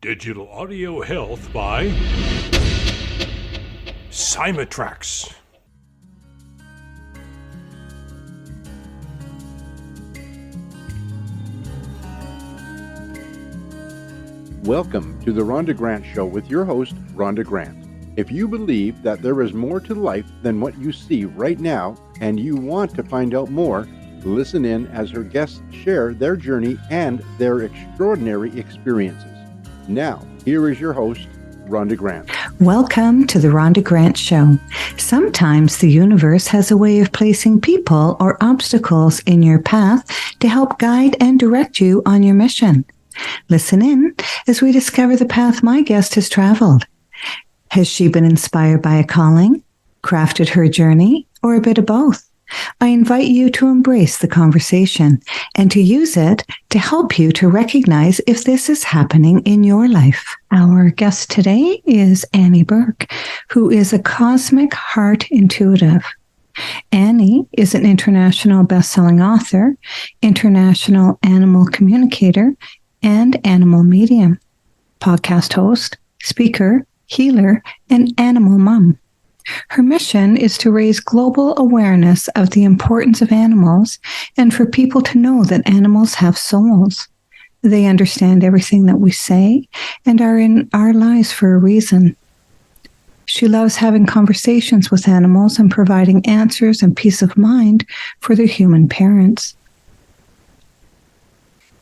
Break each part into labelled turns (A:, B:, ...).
A: Digital Audio Health by Simatrax.
B: Welcome to the Rhonda Grant Show with your host, Rhonda Grant. If you believe that there is more to life than what you see right now, and you want to find out more, listen in as her guests share their journey and their extraordinary experiences. Now, here is your host, Rhonda Grant.
C: Welcome to the Rhonda Grant Show. Sometimes the universe has a way of placing people or obstacles in your path to help guide and direct you on your mission. Listen in as we discover the path my guest has traveled. Has she been inspired by a calling, crafted her journey, or a bit of both? I invite you to embrace the conversation and to use it to help you to recognize if this is happening in your life. Our guest today is Annie Bourke, who is a cosmic heart intuitive. Annie is an international best-selling author, international animal communicator, and animal medium, podcast host, speaker, healer, and animal mom. Her mission is to raise global awareness of the importance of animals and for people to know that animals have souls. They understand everything that we say and are in our lives for a reason. She loves having conversations with animals and providing answers and peace of mind for their human parents.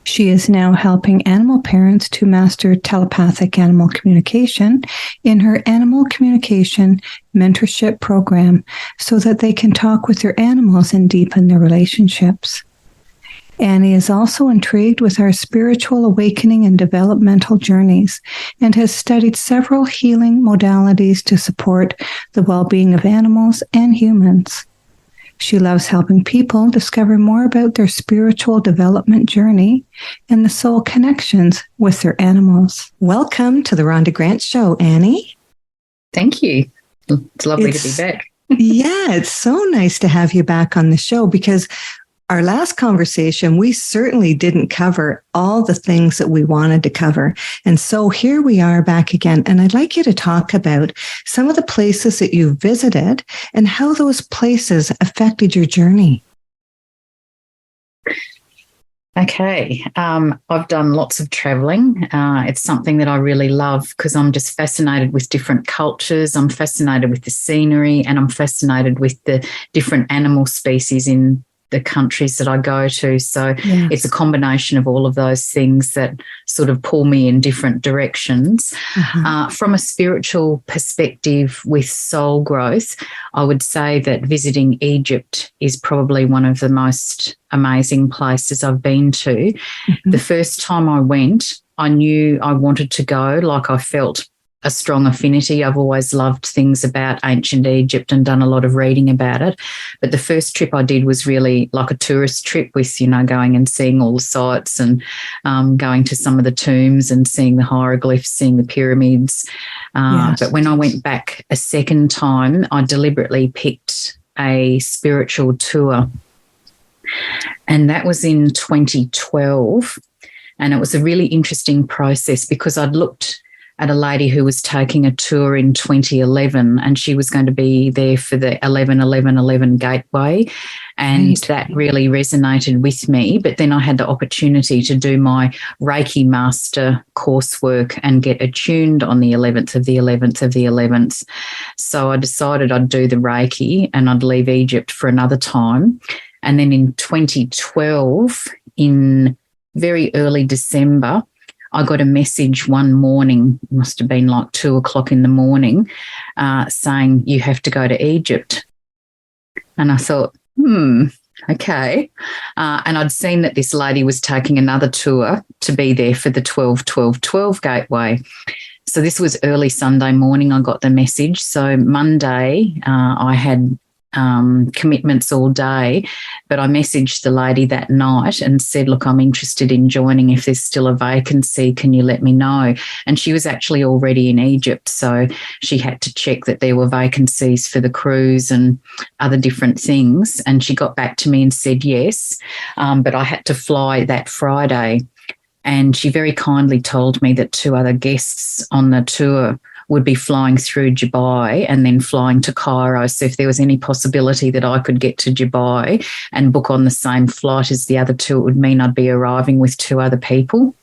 C: She is now helping animal parents to master telepathic animal communication in her animal communication mentorship program so that they can talk with their animals and deepen their relationships. Annie is also intrigued with our spiritual awakening and developmental journeys and has studied several healing modalities to support the well-being of animals and humans. She loves helping people discover more about their spiritual development journey and the soul connections with their animals. Welcome to the Rhonda Grant Show, Annie.
D: Thank you. It's lovely to be back.
C: Yeah, it's so nice to have you back on the show because our last conversation, we certainly didn't cover all the things that we wanted to cover. And so here we are back again. And I'd like you to talk about some of the places that you visited and how those places affected your journey.
D: Okay. I've done lots of traveling. It's something that I really love because I'm just fascinated with different cultures. I'm fascinated with the scenery and I'm fascinated with the different animal species in the countries that I go to. So yes, it's a combination of all of those things that sort of pull me in different directions. From a spiritual perspective with soul growth, I would say that visiting Egypt is probably one of the most amazing places I've been to. The first time I went, I knew I wanted to go, like I felt a strong affinity. I've always loved things about ancient Egypt and done a lot of reading about it. But the first trip I did was really like a tourist trip with, going and seeing all the sites and going to some of the tombs and seeing the hieroglyphs, seeing the pyramids.
C: Yes.
D: But when I went back a second time, I deliberately picked a spiritual tour. And that was in 2012. And it was a really interesting process because I'd looked at a lady who was taking a tour in 2011 and she was going to be there for the 11-11-11 gateway. And that really resonated with me. But then I had the opportunity to do my Reiki Master coursework and get attuned on the 11th of the 11th of the 11th. So I decided I'd do the Reiki and I'd leave Egypt for another time. And then in 2012, in very early December, I got a message one morning, it must have been like 2:00 in the morning, saying, you have to go to Egypt. And I thought, okay. And I'd seen that this lady was taking another tour to be there for the 12-12-12 gateway. So this was early Sunday morning I got the message. So Monday I had commitments all day, but I messaged the lady that night and said, look, I'm interested in joining. If there's still a vacancy, can you let me know? And she was actually already in Egypt, so she had to check that there were vacancies for the cruise and other different things. And she got back to me and said yes, but I had to fly that Friday. And she very kindly told me that 2 other guests on the tour would be flying through Dubai and then flying to Cairo. So if there was any possibility that I could get to Dubai and book on the same flight as the other 2, it would mean I'd be arriving with 2 other people.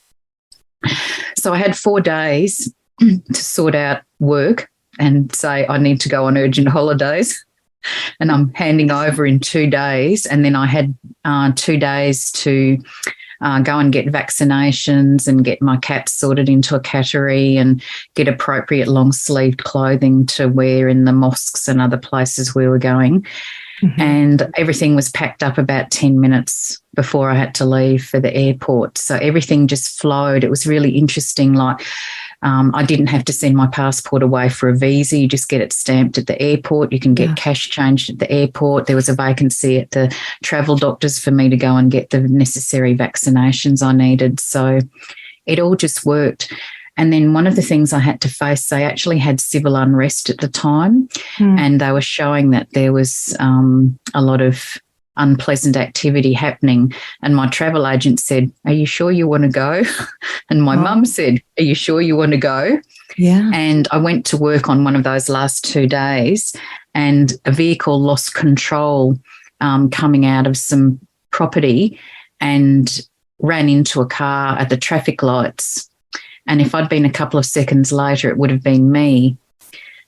D: So I had 4 days to sort out work and say I need to go on urgent holidays. And I'm handing over in 2 days. And then I had 2 days to go and get vaccinations and get my cats sorted into a cattery and get appropriate long-sleeved clothing to wear in the mosques and other places we were going. Mm-hmm. And everything was packed up about 10 minutes before I had to leave for the airport. So everything just flowed. It was really interesting. Like, I didn't have to send my passport away for a visa. You just get it stamped at the airport. You can get cash changed at the airport. There was a vacancy at the travel doctors for me to go and get the necessary vaccinations I needed. So it all just worked. And then one of the things I had to face, they actually had civil unrest at the time, and they were showing that there was a lot of unpleasant activity happening. And my travel agent said, "Are you sure you want to go?" And my mum said, "Are you sure you want to go?"
C: Yeah.
D: And I went to work on one of those last 2 days, and a vehicle lost control coming out of some property and ran into a car at the traffic lights. And if I'd been a couple of seconds later, it would have been me.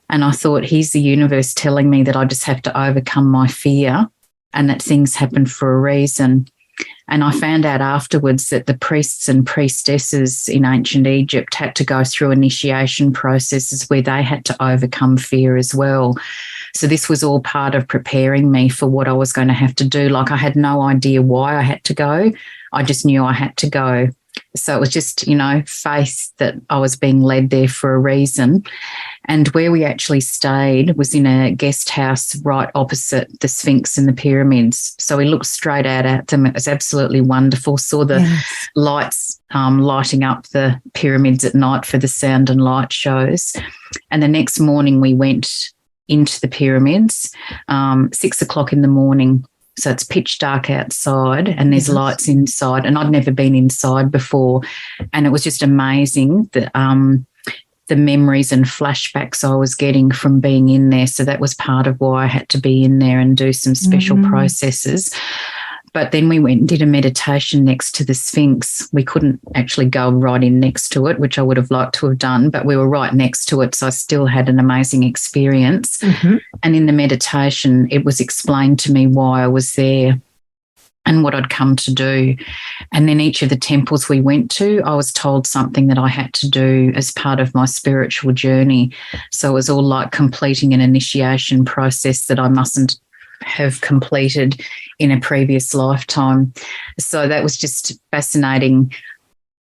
D: And I thought, here's the universe telling me that I just have to overcome my fear and that things happen for a reason. And I found out afterwards that the priests and priestesses in ancient Egypt had to go through initiation processes where they had to overcome fear as well. So this was all part of preparing me for what I was going to have to do. Like, I had no idea why I had to go. I just knew I had to go. So it was just, faith that I was being led there for a reason. And where we actually stayed was in a guest house right opposite the Sphinx and the pyramids. So we looked straight out at them. It was absolutely wonderful. Saw the lights lighting up the pyramids at night for the sound and light shows. And the next morning we went into the pyramids, 6 o'clock in the morning. So it's pitch dark outside and there's lights inside, and I'd never been inside before. And it was just amazing the memories and flashbacks I was getting from being in there. So that was part of why I had to be in there and do some special processes. But then we went and did a meditation next to the Sphinx. We couldn't actually go right in next to it, which I would have liked to have done, but we were right next to it, so I still had an amazing experience. Mm-hmm. And in the meditation, it was explained to me why I was there and what I'd come to do. And then each of the temples we went to, I was told something that I had to do as part of my spiritual journey. So it was all like completing an initiation process that I mustn't have completed in a previous lifetime. So that was just fascinating,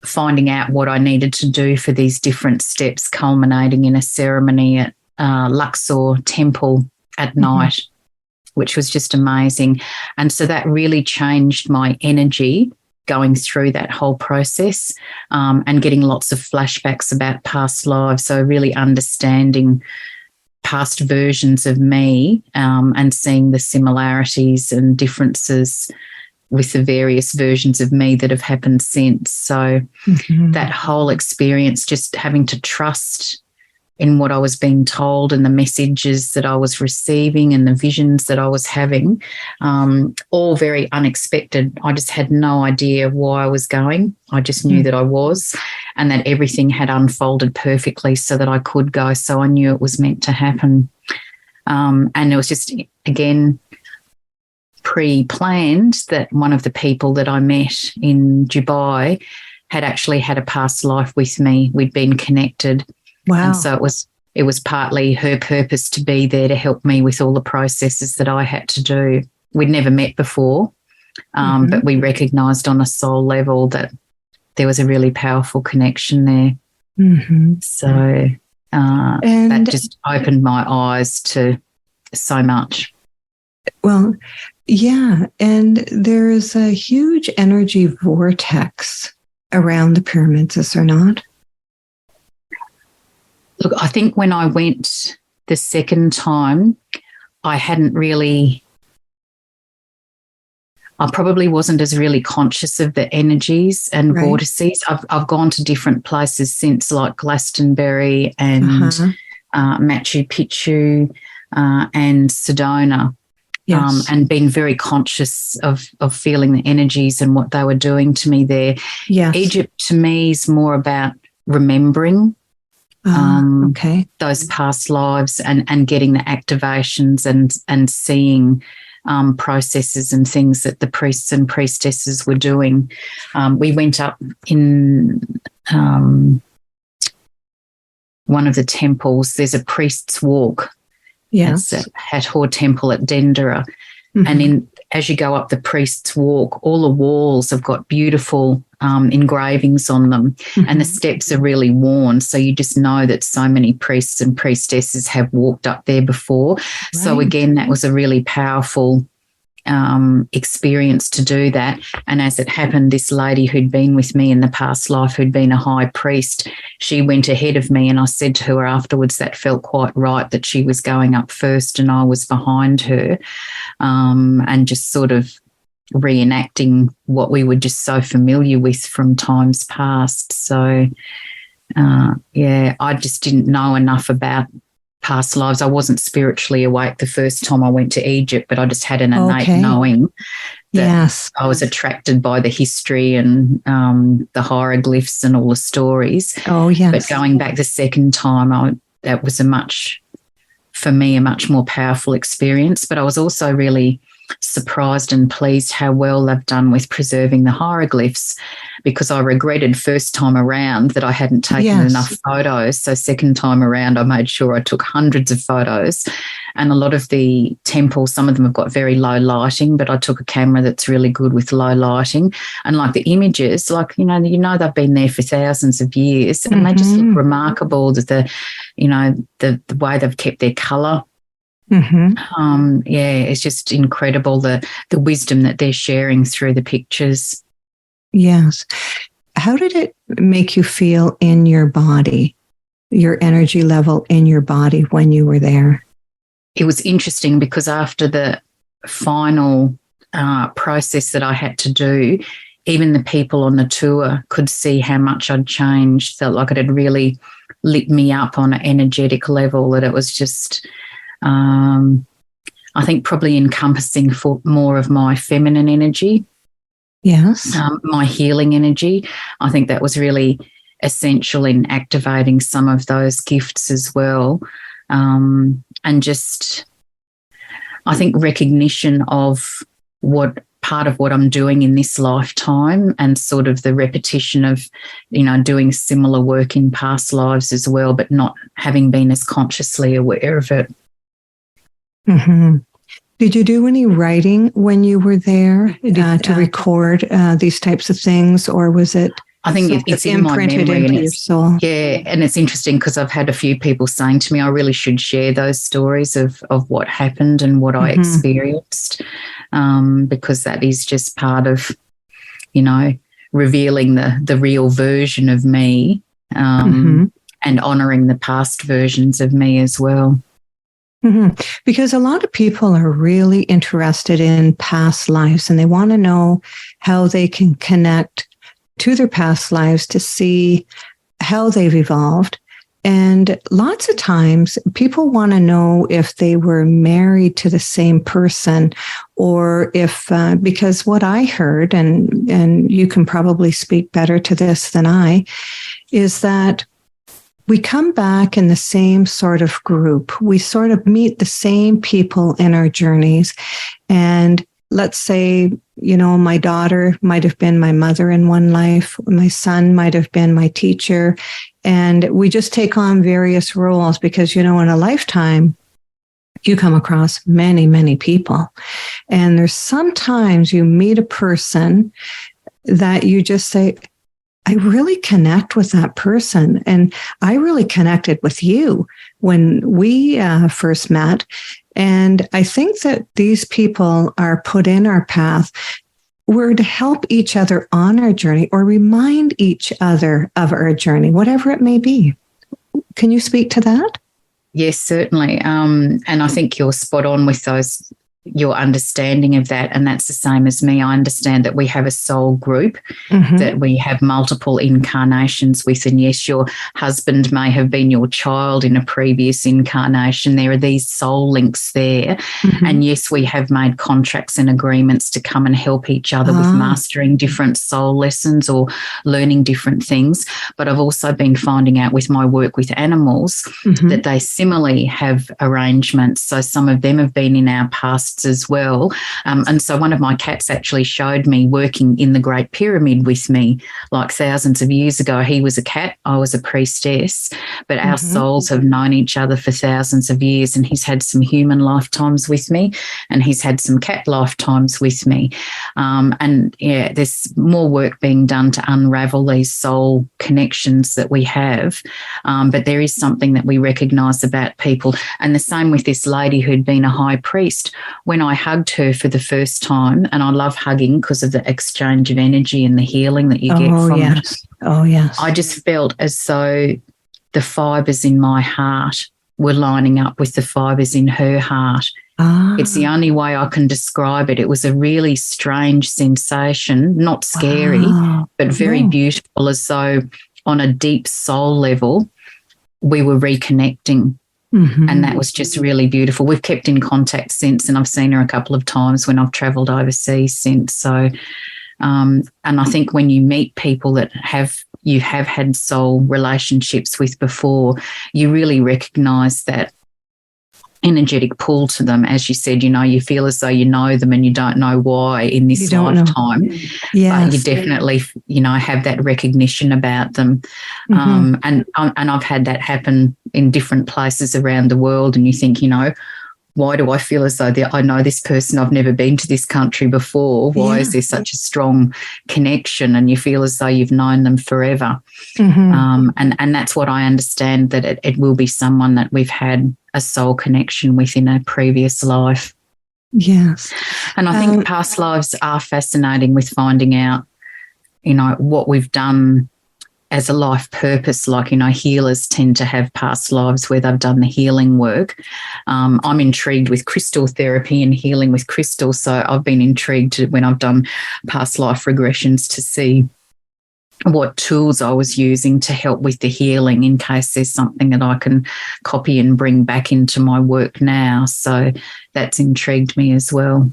D: finding out what I needed to do for these different steps, culminating in a ceremony at Luxor Temple at night, which was just amazing. And so that really changed my energy going through that whole process, and getting lots of flashbacks about past lives. So really understanding past versions of me, and seeing the similarities and differences with the various versions of me that have happened since. So that whole experience, just having to trust in what I was being told and the messages that I was receiving and the visions that I was having, all very unexpected. I just had no idea why I was going. I just knew that I was, and that everything had unfolded perfectly so that I could go. So I knew it was meant to happen. And it was just, again, pre-planned that one of the people that I met in Dubai had actually had a past life with me. We'd been connected. Wow. And so it was partly her purpose to be there to help me with all the processes that I had to do. We'd never met before, but we recognised on a soul level that there was a really powerful connection there. So that just opened my eyes to so much.
C: Well, yeah, and there is a huge energy vortex around the pyramids, is there not?
D: Look, I think when I went the second time, I hadn't really I probably wasn't as really conscious of the energies and
C: Right.
D: vortices. I've gone to different places since, like Glastonbury and Machu Picchu and Sedona.
C: Yes.
D: And been very conscious of feeling the energies and what they were doing to me there.
C: Yes.
D: Egypt to me is more about remembering
C: Okay.
D: those past lives and getting the activations and seeing processes and things that the priests and priestesses were doing. We went up in one of the temples. There's a priest's walk.
C: Yes.
D: It's at Hathor Temple at Dendera.
C: Mhm.
D: And as you go up the priest's walk, all the walls have got beautiful engravings on them, and the steps are really worn. So you just know that so many priests and priestesses have walked up there before. So
C: Right.
D: again, that was a really powerful experience to do that. And as it happened, this lady who'd been with me in the past life, who'd been a high priest, she went ahead of me, and I said to her afterwards that felt quite right, that she was going up first and I was behind her, and just sort of reenacting what we were just so familiar with from times past. So I just didn't know enough about past lives. I wasn't spiritually awake the first time I went to Egypt, but I just had an innate knowing that
C: Yes.
D: I was attracted by the history and the hieroglyphs and all the stories.
C: Oh, yes.
D: But going back the second time, that was a much more powerful experience. But I was also really surprised and pleased how well they've done with preserving the hieroglyphs, because I regretted first time around that I hadn't taken enough photos. So second time around, I made sure I took hundreds of photos. And a lot of the temples, some of them have got very low lighting, but I took a camera that's really good with low lighting. And like the images, like, they've been there for thousands of years, and they just look remarkable, that the way they've kept their colour. It's just incredible, the wisdom that they're sharing through the pictures.
C: Yes. How did it make you feel in your body, your energy level in your body when you were there?
D: It was interesting because after the final process that I had to do, even the people on the tour could see how much I'd changed, felt like it had really lit me up on an energetic level, that it was just... I think probably encompassing for more of my feminine energy.
C: Yes.
D: My healing energy. I think that was really essential in activating some of those gifts as well. And just, I think, recognition of what part of what I'm doing in this lifetime, and sort of the repetition of, doing similar work in past lives as well, but not having been as consciously aware of it.
C: Did you do any writing when you were there to record these types of things, or was it?
D: I think it's in my memory,
C: into your soul.
D: Yeah, and it's interesting because I've had a few people saying to me, I really should share those stories of what happened and what I experienced, because that is just part of, revealing the real version of me, and honouring the past versions of me as well.
C: Because a lot of people are really interested in past lives, and they want to know how they can connect to their past lives to see how they've evolved. And lots of times people want to know if they were married to the same person, or if, because what I heard, and you can probably speak better to this than I, is that we come back in the same sort of group. We sort of meet the same people in our journeys. And let's say, my daughter might have been my mother in one life. My son might have been my teacher. And we just take on various roles because, in a lifetime, you come across many, many people. And there's sometimes you meet a person that you just say, I really connect with that person. And I really connected with you when we first met. And I think that these people are put in our path were to help each other on our journey, or remind each other of our journey, whatever it may be. Can you speak to that?
D: Yes, certainly. And I think you're spot on with those your understanding of that. And that's the same as me. I understand that we have a soul group that we have multiple incarnations with. And yes, your husband may have been your child in a previous incarnation. There are these soul links there. And yes, we have made contracts and agreements to come and help each other with mastering different soul lessons or learning different things. But I've also been finding out with my work with animals that they similarly have arrangements. So some of them have been in our pasts as well. And so one of my cats actually showed me working in the Great Pyramid with me, like thousands of years ago. He was a cat, I was a priestess, but our souls have known each other for thousands of years, and he's had some human lifetimes with me and he's had some cat lifetimes with me. And yeah, there's more work being done to unravel these soul connections that we have. But there is something that we recognise about people. And the same with this lady who'd been a high priest. When I hugged her for the first time, and I love hugging because of the exchange of energy and the healing that you get from it.
C: Oh, yes.
D: I just felt as though the fibres in my heart were lining up with the fibres in her heart. It's the only way I can describe it. It was a really strange sensation, not scary, but very beautiful, as though on a deep soul level, we were reconnecting. And that was just really beautiful. We've kept in contact since, and I've seen her a couple of times when I've travelled overseas since. So, and I think when you meet people that you have had soul relationships with before, you really recognise that energetic pull to them. As you said, you feel as though you know them and you don't know why in this lifetime. But you definitely, have that recognition about them. And I've had that happen in different places around the world, and you think, why do I feel as though I know this person? I've never been to this country before. Why is there such a strong connection? And you feel as though you've known them forever. And that's what I understand, that it will be someone that we've had a soul connection with in a previous life.
C: Yes.
D: And I think past lives are fascinating with finding out, what we've done as a life purpose. Like, healers tend to have past lives where they've done the healing work. I'm intrigued with crystal therapy and healing with crystals. So I've been intrigued when I've done past life regressions to see what tools I was using to help with the healing, in case there's something that I can copy and bring back into my work now. So that's intrigued me as well.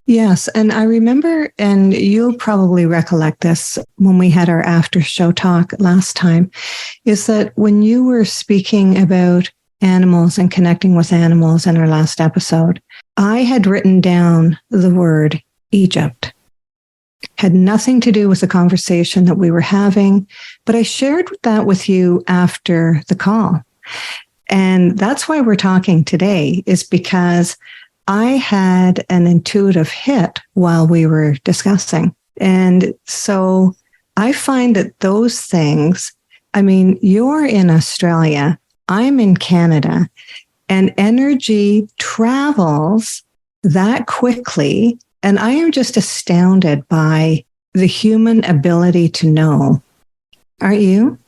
C: Yes. And I remember, and you'll probably recollect this when we had our after show talk last time, is that when you were speaking about animals and connecting with animals in our last episode, I had written down the word Egypt. Had nothing to do with the conversation that we were having, but I shared that with you after the call. And that's why we're talking today, is because I had an intuitive hit while we were discussing. And so I find that those things, you're in Australia, I'm in Canada, and energy travels that quickly. And I am just astounded by the human ability to know. Aren't you?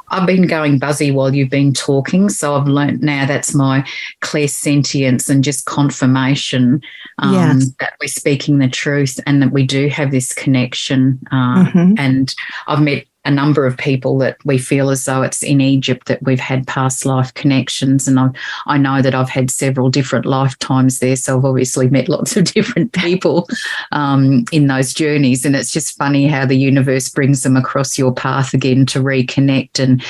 D: I've been going buzzy while you've been talking, so I've learnt now that's my clairsentience and just confirmation that we're speaking the truth and that we do have this connection. And I've met a number of people that we feel as though it's in Egypt that we've had past life connections, and I know that I've had several different lifetimes there, so I've obviously met lots of different people in those journeys, and it's just funny how the universe brings them across your path again to reconnect. And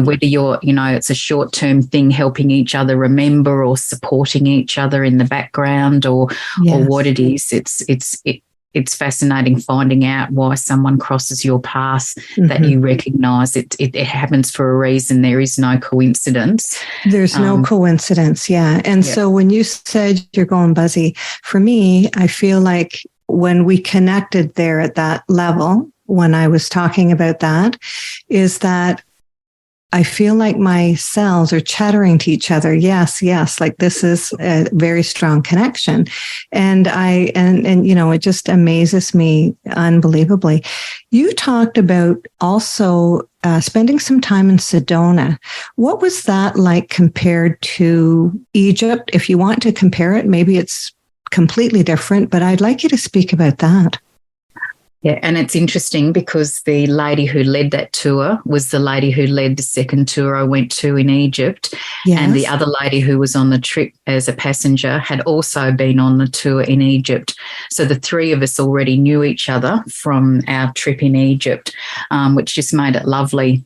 D: whether you're it's a short-term thing, helping each other remember or supporting each other in the background or what it is, it's fascinating finding out why someone crosses your path that you recognise. It happens for a reason. There is no coincidence.
C: There's no coincidence, yeah. And so when you said you're going buzzy, for me, I feel like when we connected there at that level, when I was talking about that, is that I feel like my cells are chattering to each other. Yes, like this is a very strong connection. And it just amazes me unbelievably. You talked about also spending some time in Sedona. What was that like compared to Egypt? If you want to compare it, maybe it's completely different, but I'd like you to speak about that.
D: Yeah, and it's interesting because the lady who led that tour was the lady who led the second tour I went to in Egypt.
C: Yes.
D: And the other lady who was on the trip as a passenger had also been on the tour in Egypt. So the three of us already knew each other from our trip in Egypt, which just made it lovely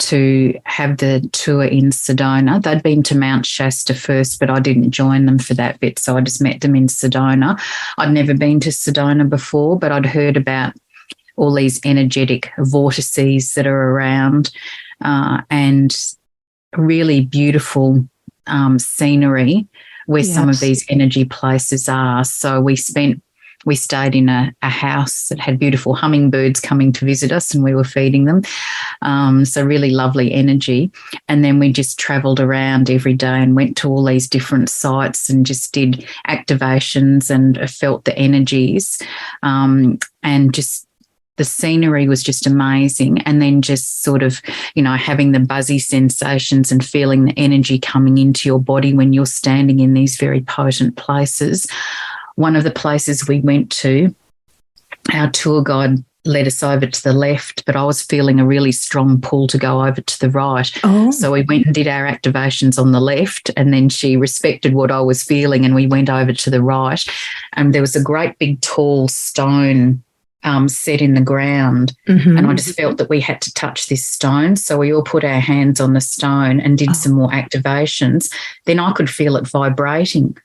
D: to have the tour in Sedona. They'd been to Mount Shasta first, but I didn't join them for that bit, so I just met them in Sedona. I'd never been to Sedona before, but I'd heard about all these energetic vortices that are around and really beautiful scenery where some of these energy places are. So we stayed in a house that had beautiful hummingbirds coming to visit us, and we were feeding them. So really lovely energy. And then we just travelled around every day and went to all these different sites and just did activations and felt the energies. And just the scenery was just amazing. And then just sort of, having the buzzy sensations and feeling the energy coming into your body when you're standing in these very potent places. One of the places we went to, our tour guide led us over to the left, but I was feeling a really strong pull to go over to the right. Oh. So we went and did our activations on the left, and then she respected what I was feeling, and we went over to the right. And there was a great big tall stone set in the ground, and I just felt that we had to touch this stone. So we all put our hands on the stone and did some more activations. Then I could feel it vibrating.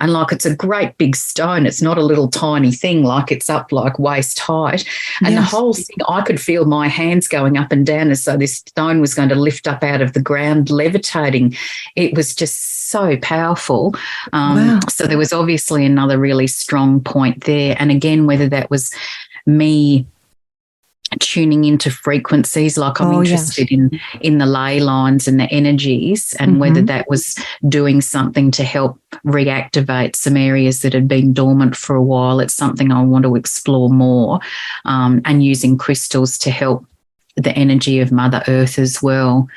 D: And it's a great big stone. It's not a little tiny thing, it's up waist height. And the whole thing, I could feel my hands going up and down as though this stone was going to lift up out of the ground, levitating. It was just so powerful. Wow. So there was obviously another really strong point there. And again, whether that was me tuning into frequencies, I'm interested in the ley lines and the energies, and whether that was doing something to help reactivate some areas that had been dormant for a while. It's something I want to explore more, and using crystals to help the energy of Mother Earth as well.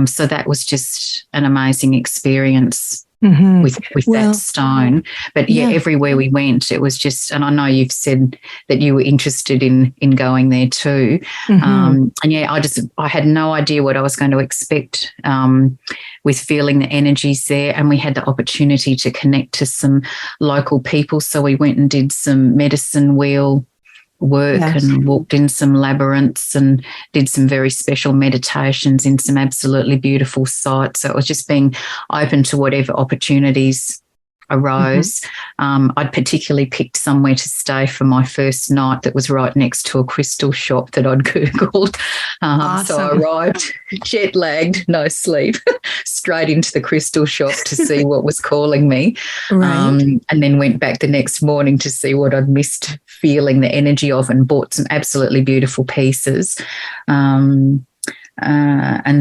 D: So that was just an amazing experience. With that stone. But everywhere we went, it was just, and I know you've said that you were interested in going there too. And I had no idea what I was going to expect with feeling the energies there. And we had the opportunity to connect to some local people. So we went and did some medicine wheel work and walked in some labyrinths and did some very special meditations in some absolutely beautiful sites. So it was just being open to whatever opportunities arose. I'd particularly picked somewhere to stay for my first night that was right next to a crystal shop that I'd Googled. Awesome. So I arrived jet lagged, no sleep, straight into the crystal shop to see what was calling me. Right. And then went back the next morning to see what I'd missed feeling the energy of, and bought some absolutely beautiful pieces. And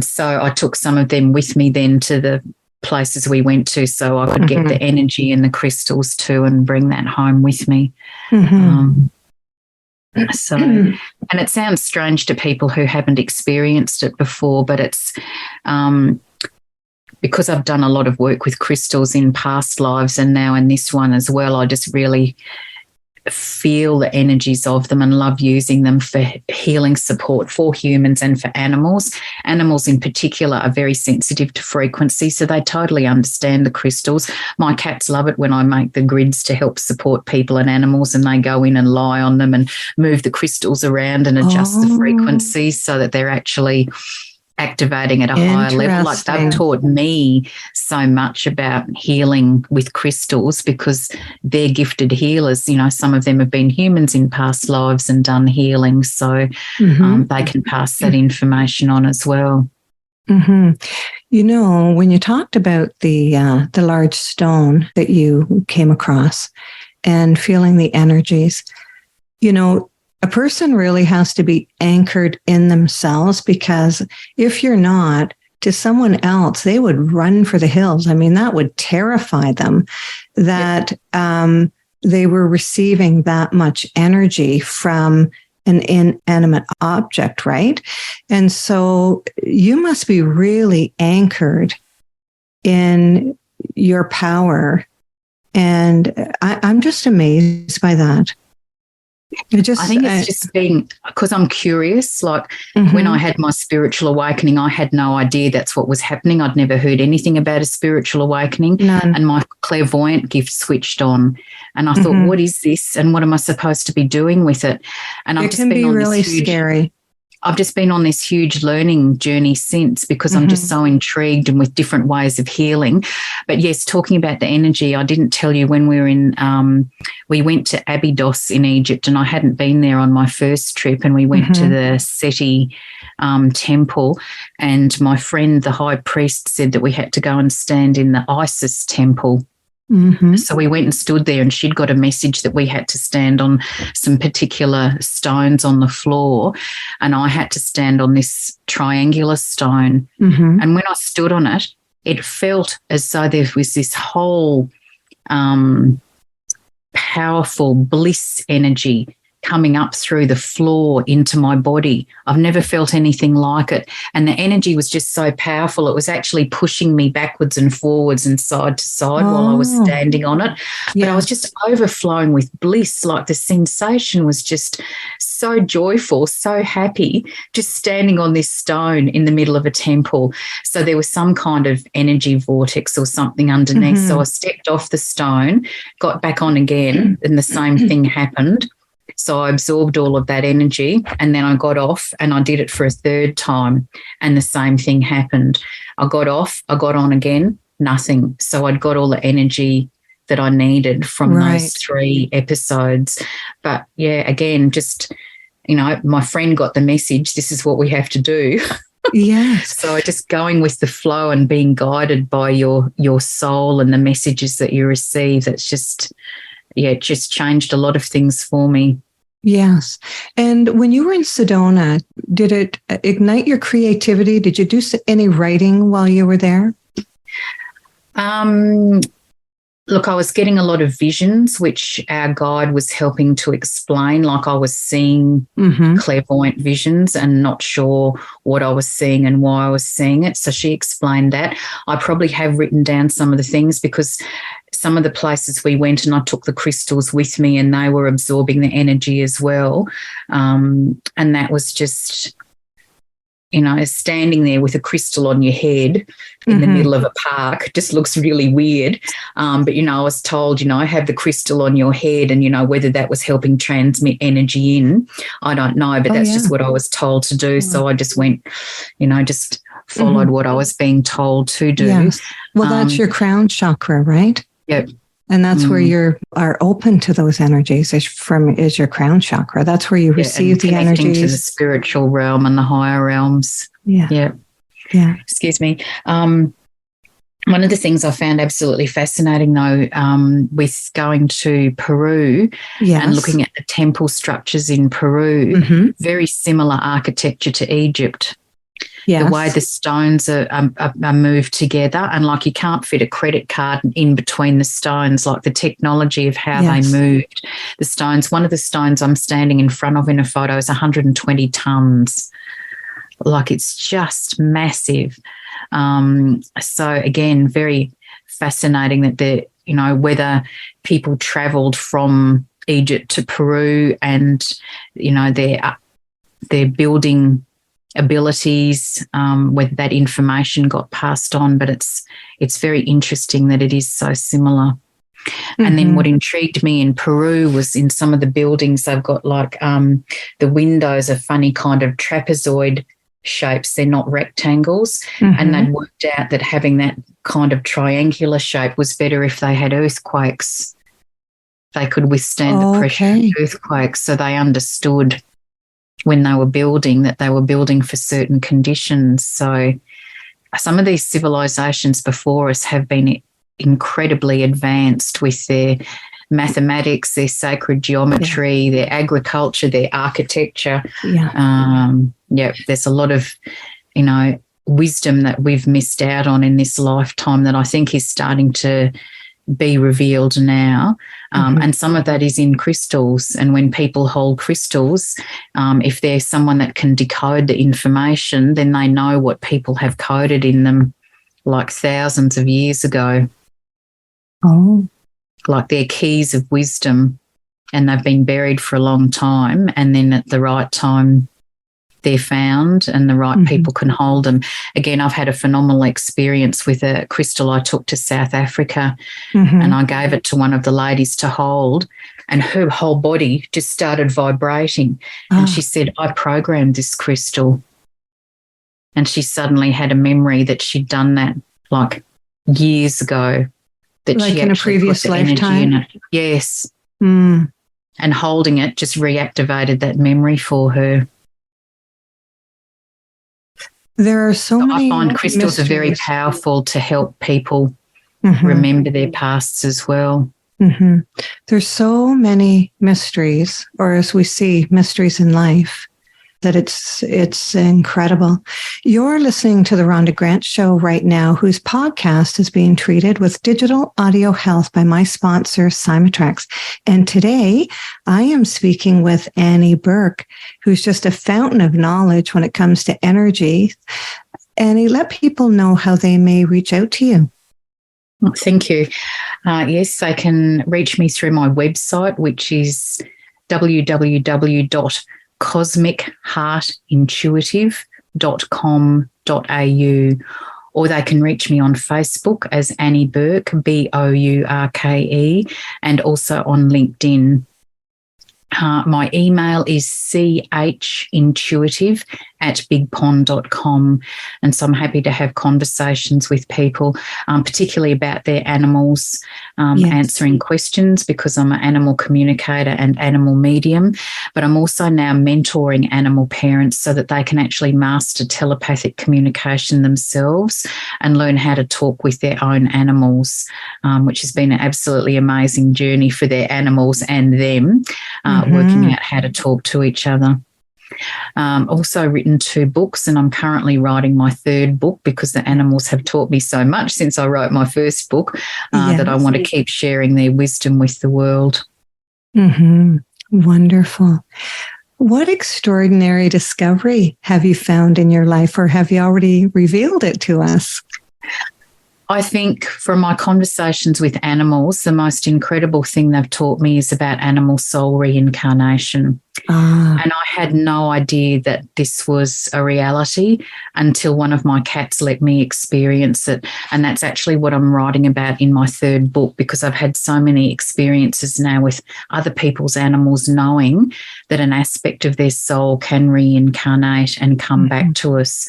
D: so I took some of them with me then to the places we went to, so I could get the energy and the crystals too and bring that home with me. And it sounds strange to people who haven't experienced it before, but it's because I've done a lot of work with crystals in past lives and now in this one as well. I just really feel the energies of them and love using them for healing support for humans and for animals. Animals in particular are very sensitive to frequency, so they totally understand the crystals. My cats love it when I make the grids to help support people and animals, and they go in and lie on them and move the crystals around and adjust the frequencies so that they're actually activating at a higher level. They've taught me so much about healing with crystals because they're gifted healers. Some of them have been humans in past lives and done healing, so they can pass that information on as well.
C: When you talked about the large stone that you came across and feeling the energies, a person really has to be anchored in themselves, because if you're not, to someone else, they would run for the hills. I mean, that would terrify them that they were receiving that much energy from an inanimate object, right? And so you must be really anchored in your power. And I'm just amazed by that.
D: I think it's just been because I'm curious. Like when I had my spiritual awakening, I had no idea that's what was happening. I'd never heard anything about a spiritual awakening.
C: None.
D: And my clairvoyant gift switched on. And I thought, what is this? And what am I supposed to be doing with it? And I've
C: it
D: just
C: can
D: been
C: be
D: on
C: really
D: this huge,
C: scary.
D: I've just been on this huge learning journey since because I'm just so intrigued and with different ways of healing. But yes, talking about the energy, I didn't tell you when we were in, we went to Abydos in Egypt, and I hadn't been there on my first trip, and we went to the Seti temple, and my friend, the high priest, said that we had to go and stand in the Isis temple. So we went and stood there, and she'd got a message that we had to stand on some particular stones on the floor, and I had to stand on this triangular stone. And when I stood on it, it felt as though there was this whole powerful bliss energy coming up through the floor into my body. I've never felt anything like it. And the energy was just so powerful. It was actually pushing me backwards and forwards and side to side while I was standing on it. But I was just overflowing with bliss. Like the sensation was just so joyful, so happy, just standing on this stone in the middle of a temple. So there was some kind of energy vortex or something underneath. So I stepped off the stone, got back on again, and the same thing happened. So I absorbed all of that energy, and then I got off and I did it for a third time, and the same thing happened. I got off, I got on again, nothing. So I'd got all the energy that I needed from those 3 episodes. But yeah, again, just, you know, my friend got the message, this is what we have to do.
C: Yes.
D: So just going with the flow and being guided by your soul and the messages that you receive, that's just, yeah, it just changed a lot of things for me.
C: Yes. And when you were in Sedona, did it ignite your creativity? Did you do any writing while you were there?
D: Look, I was getting a lot of visions, which our guide was helping to explain. Like I was seeing clairvoyant visions and not sure what I was seeing and why I was seeing it. So she explained that. I probably have written down some of the things because some of the places we went and I took the crystals with me and they were absorbing the energy as well. And that was just, you know, standing there with a crystal on your head in the middle of a park just looks really weird. But, you know, I was told, you know, have the crystal on your head and, you know, whether that was helping transmit energy in, I don't know, but that's just what I was told to do. So I just went, you know, just followed what I was being told to do.
C: Yes. Well, that's your crown chakra, right?
D: Yep.
C: And that's where you are open to those energies is your crown chakra. That's where you receive the energies.
D: To the spiritual realm and the higher realms. Yeah. Excuse me. One of the things I found absolutely fascinating, though, with going to Peru and looking at the temple structures in Peru, very similar architecture to Egypt. Yes. The way the stones are moved together, and like you can't fit a credit card in between the stones, like the technology of how they moved the stones. One of the stones I'm standing in front of in a photo is 120 tons. Like it's just massive. So again, very fascinating that you know, whether people travelled from Egypt to Peru and, you know, they're building abilities, whether that information got passed on, but it's very interesting that it is so similar. And then what intrigued me in Peru was in some of the buildings, they've got like the windows are funny kind of trapezoid shapes. They're not rectangles. And they'd worked out that having that kind of triangular shape was better if they had earthquakes. They could withstand the pressure of earthquakes. So they understood when they were building that they were building for certain conditions. So some of these civilizations before us have been incredibly advanced with their mathematics, their sacred geometry, their agriculture, their architecture. There's a lot of, you know, wisdom that we've missed out on in this lifetime that I think is starting to be revealed now. And some of that is in crystals. And when people hold crystals, if there's someone that can decode the information, then they know what people have coded in them like thousands of years ago.
C: Oh.
D: Like they're keys of wisdom, and they've been buried for a long time. And then at the right time, they're found and the right people can hold them. Again, I've had a phenomenal experience with a crystal I took to South Africa, and I gave it to one of the ladies to hold, and her whole body just started vibrating. And she said, I programmed this crystal. And she suddenly had a memory that she'd done that like years ago. That
C: like
D: she
C: in a previous lifetime?
D: Yes. And holding it just reactivated that memory for her.
C: There are so many.
D: I find crystals are very powerful to help people remember their pasts as well.
C: There's so many mysteries, or as we see, mysteries in life, that it's incredible. You're listening to the Rhonda Grant Show right now, whose podcast is being treated with digital audio health by my sponsor, Symatrax. And today I am speaking with Annie Bourke, who's just a fountain of knowledge when it comes to energy. Annie, let people know how they may reach out to you.
D: Thank you. Yes, they can reach me through my website, which is www.cosmicheartintuitive.com.au, or they can reach me on Facebook as Annie Bourke, Bourke, and also on LinkedIn. My email is chintuitive@bigpond.com. And so I'm happy to have conversations with people, particularly about their animals, answering questions, because I'm an animal communicator and animal medium. But I'm also now mentoring animal parents so that they can actually master telepathic communication themselves and learn how to talk with their own animals, which has been an absolutely amazing journey for their animals and them. Working out how to talk to each other. Also written 2 books, and I'm currently writing my 3rd book because the animals have taught me so much since I wrote my first book that I want to keep sharing their wisdom with the world.
C: Wonderful. What extraordinary discovery have you found in your life, or have you already revealed it to us?
D: I think from my conversations with animals, the most incredible thing they've taught me is about animal soul reincarnation. And I had no idea that this was a reality until one of my cats let me experience it. And that's actually what I'm writing about in my 3rd book, because I've had so many experiences now with other people's animals, knowing that an aspect of their soul can reincarnate and come back to us.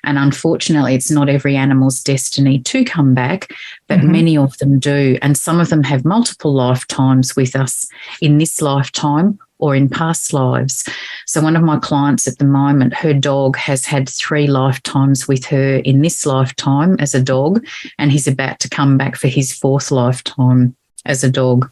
D: And unfortunately, it's not every animal's destiny to come back, but many of them do. And some of them have multiple lifetimes with us in this lifetime or in past lives. So one of my clients at the moment, her dog has had 3 lifetimes with her in this lifetime as a dog, and he's about to come back for his 4th lifetime as a dog.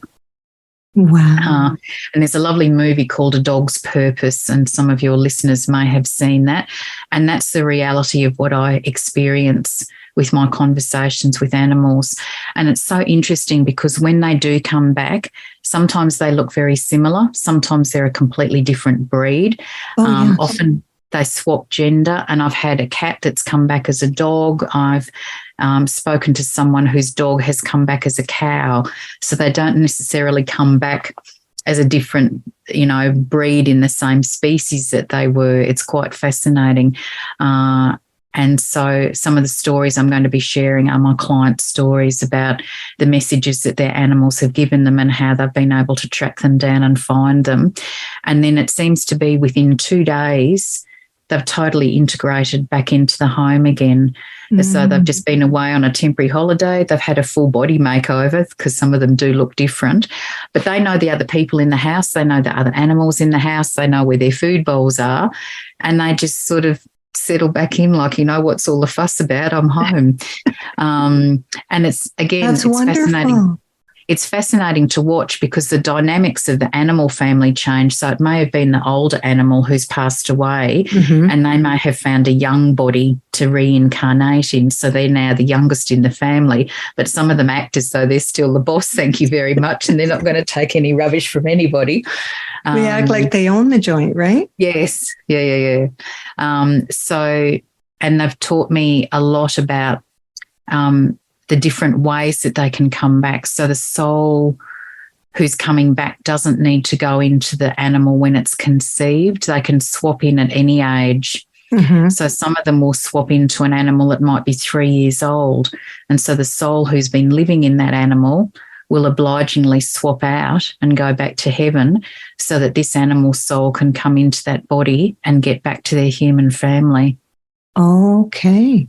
C: Wow.
D: And there's a lovely movie called A Dog's Purpose, and some of your listeners may have seen that. And that's the reality of what I experience with my conversations with animals. And it's so interesting because when they do come back, sometimes they look very similar. Sometimes they're a completely different breed. Often they swap gender. And I've had a cat that's come back as a dog. I've spoken to someone whose dog has come back as a cow. So they don't necessarily come back as a different, breed in the same species that they were. It's quite fascinating. And so some of the stories I'm going to be sharing are my clients' stories about the messages that their animals have given them and how they've been able to track them down and find them. And then it seems to be within 2 days, they've totally integrated back into the home again. So they've just been away on a temporary holiday. They've had a full body makeover because some of them do look different. But they know the other people in the house. They know the other animals in the house. They know where their food bowls are. And they just sort of settle back in like, what's all the fuss about? I'm home. And it's, again,
C: That's
D: it's
C: wonderful.
D: fascinating. it's fascinating to watch because the dynamics of the animal family change. So it may have been the older animal who's passed away, and they may have found a young body to reincarnate in. So they're now the youngest in the family, but some of them act as though they're still the boss, thank you very much, and they're not going to take any rubbish from anybody.
C: We act like they own the joint, right?
D: Yes. Yeah. So, and they've taught me a lot about the different ways that they can come back. So the soul who's coming back doesn't need to go into the animal when it's conceived. They can swap in at any age. So some of them will swap into an animal that might be 3 years old. And so the soul who's been living in that animal will obligingly swap out and go back to heaven so that this animal soul can come into that body and get back to their human family.
C: Okay.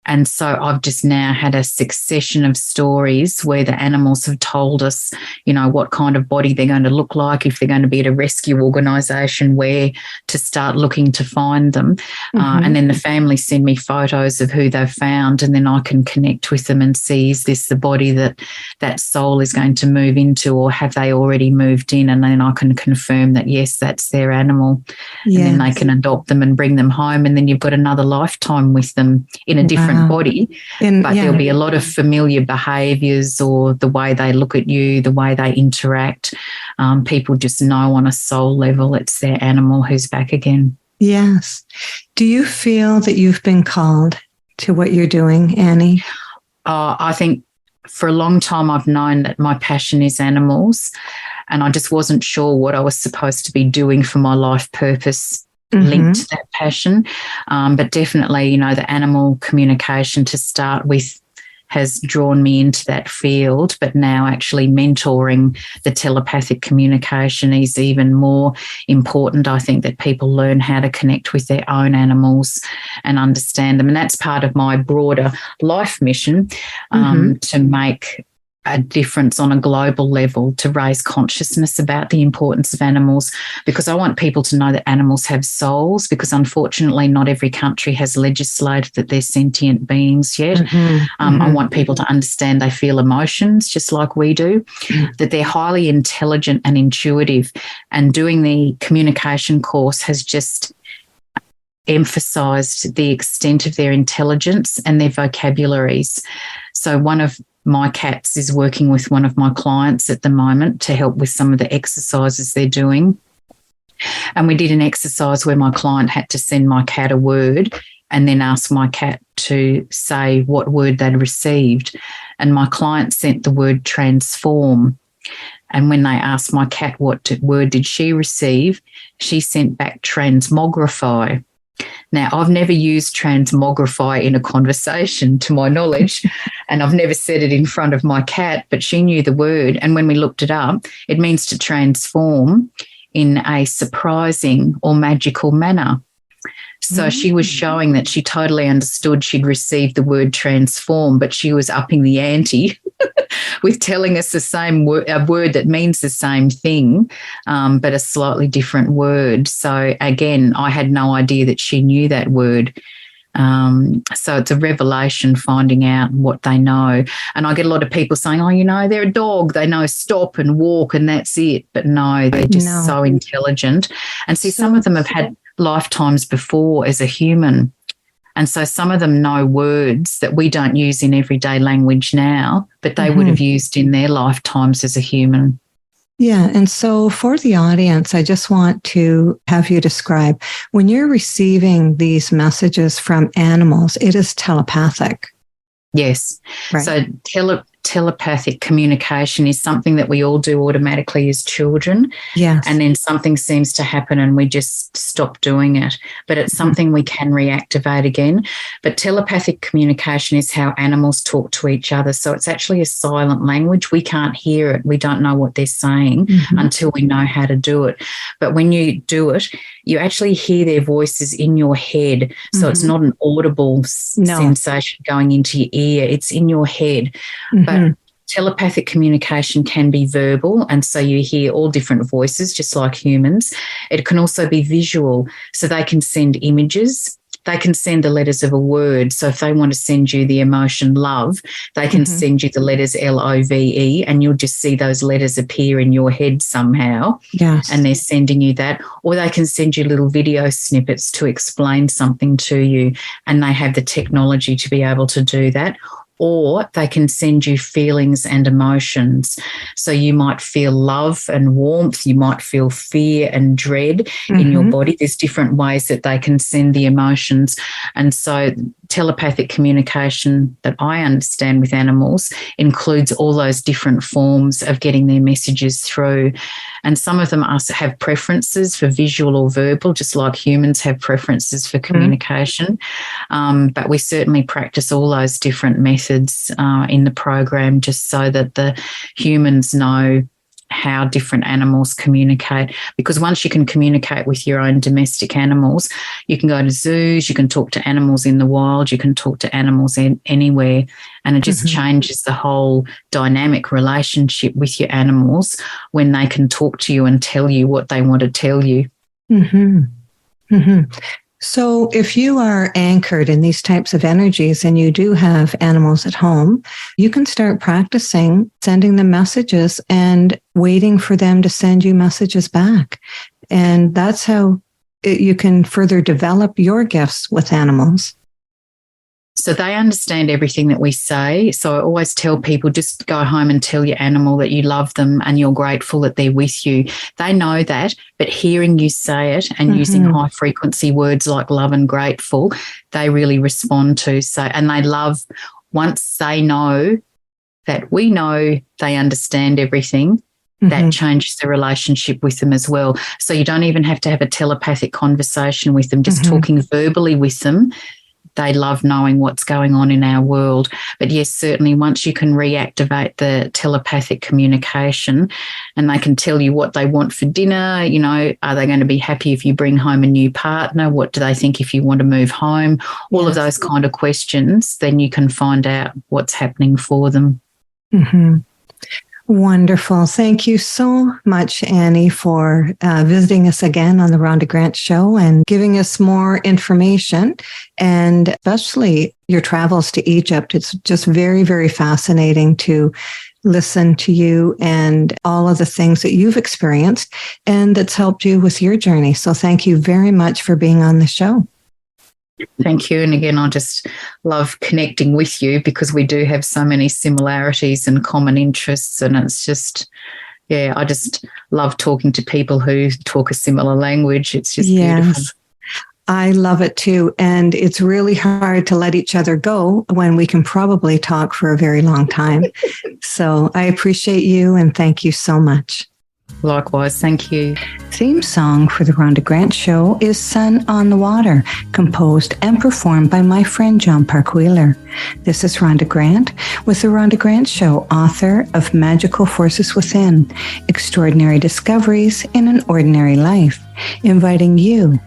D: And so I've just now had a succession of stories where the animals have told us, you know, what kind of body they're going to look like, if they're going to be at a rescue organisation, where to start looking to find them. And then the family send me photos of who they've found, and then I can connect with them and see, is this the body that that soul is going to move into, or have they already moved in? And then I can confirm that, yes, that's their animal.
C: Yes.
D: And then they can adopt them and bring them home. And then you've got another lifetime with them in a different body, but there'll be a lot of familiar behaviours, or the way they look at you, the way they interact. People just know on a soul level it's their animal who's back again.
C: Yes. Do you feel that you've been called to what you're doing, Annie?
D: I think for a long time I've known that my passion is animals, and I just wasn't sure what I was supposed to be doing for my life purpose linked to that passion. But definitely, you know, the animal communication to start with has drawn me into that field, but now actually mentoring the telepathic communication is even more important. I think that people learn how to connect with their own animals and understand them. And that's part of my broader life mission, to make a difference on a global level, to raise consciousness about the importance of animals, because I want people to know that animals have souls, because unfortunately not every country has legislated that they're sentient beings yet. I want people to understand they feel emotions just like we do, that they're highly intelligent and intuitive, and doing the communication course has just emphasised the extent of their intelligence and their vocabularies. So one of my cats is working with one of my clients at the moment to help with some of the exercises they're doing. And we did an exercise where my client had to send my cat a word and then ask my cat to say what word they'd received. And my client sent the word transform. And when they asked my cat what word did she receive, she sent back transmogrify. Now, I've never used transmogrify in a conversation, to my knowledge, and I've never said it in front of my cat, but she knew the word. And when we looked it up, it means to transform in a surprising or magical manner. So she was showing that she totally understood she'd received the word transform, but she was upping the ante with telling us the same a word that means the same thing, but a slightly different word. So again, I had no idea that she knew that word. So it's a revelation finding out what they know. And I get a lot of people saying, oh, you know, they're a dog. They know stop and walk and that's it. But no, they're just so intelligent. And see, some of them have had lifetimes before as a human. And so some of them know words that we don't use in everyday language now, but they would have used in their lifetimes as a human.
C: Yeah. And so for the audience, I just want to have you describe, when you're receiving these messages from animals, it is telepathic.
D: Yes.
C: Right.
D: So telepathic communication is something that we all do automatically as children.
C: Yes.
D: And then something seems to happen and we just stop doing it. But it's something we can reactivate again. But telepathic communication is how animals talk to each other. So it's actually a silent language. We can't hear it. We don't know what they're saying until we know how to do it. But when you do it, you actually hear their voices in your head. So it's not an audible sensation going into your ear. It's in your head. But telepathic communication can be verbal, and so you hear all different voices, just like humans. It can also be visual, so they can send images they can send the letters of a word. So if they want to send you the emotion love, they can send you the letters LOVE, and you'll just see those letters appear in your head somehow.
C: Yes.
D: And they're sending you that. Or they can send you little video snippets to explain something to you, and they have the technology to be able to do that. Or they can send you feelings and emotions. So you might feel love and warmth. You might feel fear and dread in your body. There's different ways that they can send the emotions. And so telepathic communication that I understand with animals includes all those different forms of getting their messages through. And some of them have preferences for visual or verbal, just like humans have preferences for communication. But we certainly practice all those different methods in the program, just so that the humans know how different animals communicate. Because once you can communicate with your own domestic animals, you can go to zoos, you can talk to animals in the wild, you can talk to animals anywhere, and it just changes the whole dynamic relationship with your animals when they can talk to you and tell you what they want to tell you.
C: So if you are anchored in these types of energies and you do have animals at home, you can start practicing sending them messages and waiting for them to send you messages back. And that's how you can further develop your gifts with animals.
D: So they understand everything that we say. So I always tell people, just go home and tell your animal that you love them and you're grateful that they're with you. They know that, but hearing you say it and using high frequency words like love and grateful, they really respond to. So, and they love, once they know that we know they understand everything, that changes the relationship with them as well. So you don't even have to have a telepathic conversation with them, just talking verbally with them. They love knowing what's going on in our world. But yes, certainly once you can reactivate the telepathic communication and they can tell you what they want for dinner, you know, are they going to be happy if you bring home a new partner? What do they think if you want to move home? All of those kind of questions, then you can find out what's happening for them.
C: Wonderful. Thank you so much, Annie, for visiting us again on the Rhonda Grant Show and giving us more information, and especially your travels to Egypt. It's just very, very fascinating to listen to you and all of the things that you've experienced and that's helped you with your journey. So thank you very much for being on the show.
D: Thank you. And again, I just love connecting with you because we do have so many similarities and common interests. And it's just, I just love talking to people who talk a similar language. It's just beautiful.
C: I love it too. And it's really hard to let each other go when we can probably talk for a very long time. So I appreciate you and thank you so much.
D: Likewise, thank you.
C: Theme song for the Rhonda Grant Show is Sun on the Water, composed and performed by my friend John Park Wheeler. This is Rhonda Grant with the Rhonda Grant Show, author of Magical Forces Within, Extraordinary Discoveries in an Ordinary Life, inviting you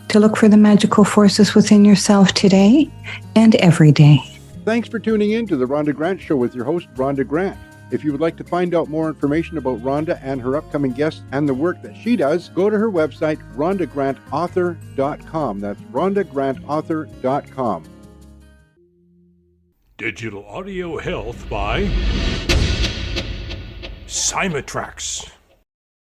C: to look for the magical forces within yourself today and every day.
B: Thanks for tuning in to the Rhonda Grant Show with your host, Rhonda Grant. If you would like to find out more information about Rhonda and her upcoming guests and the work that she does, go to her website, rhondagrantauthor.com. That's rhondagrantauthor.com.
A: Digital Audio Health by Cymatrax.